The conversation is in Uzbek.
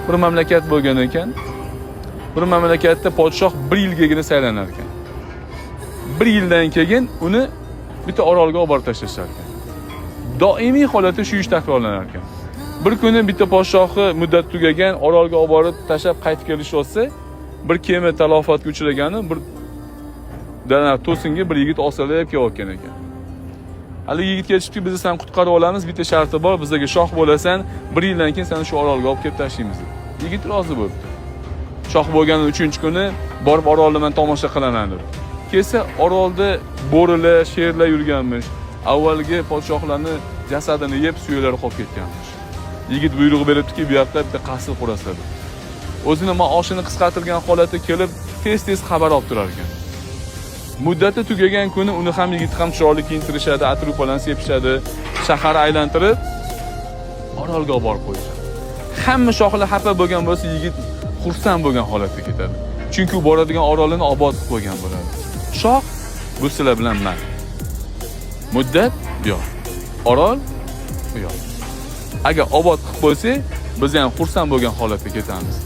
bir mamlakat bo'lgan ekan. Bir mamlakatda podshoh 1 yilgagina saylanar ekan. 1 yildan keyin uni bitta orolga olib borib tashlashar ekan. Doimiy holatda shu ish takrorlanar ekan. Bir kuni bitta podshohni muddat tugagan orolga olib borib tashlab qaytib kelishyapsa, bir kema talofatga uchragani bir dana to'singa bir yigit osilib kelayotgan ekan. Hali yigitga aytibdi, biz seni qutqarib olamiz, bitta sharti bor, bizga shoh bo'lasan, 1 yildan keyin seni shu orolga olib kelib tashlaymiz dedi. Yigit rozi bo'ldi. Shoh bo'lgani 3-kuni borib orolni men tomosha qilaman dedi. Kelsa orolda bo'rilar, sherlar yurganmish. Avvalgi podshohlarning jasadini yeb suyaklari qolib ketganmish. Yigit buyruq beribdiki, bu yoqda bitta qasr qurasa dedi. O'zini maoshini qisqartirgan holatda kelib, tez-tez xabar olib turar ekan. Muddati tugagan kuni uni ham yigit ham chiroyli kiyintirishadi, atir bilan sepishadi, shahar aylantirib orolga olib borib qo'yishadi. Hamma shohlar xafa bo'lgan bo'lsa, yigit xursand bo'lgan holatda ketadi. Chunki u boradigan orolini obod qilib qo'ygan bo'ladi. Shoh bu sizlar bilan man. Muddat bu yoq. Orol bu yoq. Agar obod qilib qo'ysa, biz ham xursand bo'lgan holatda ketamiz.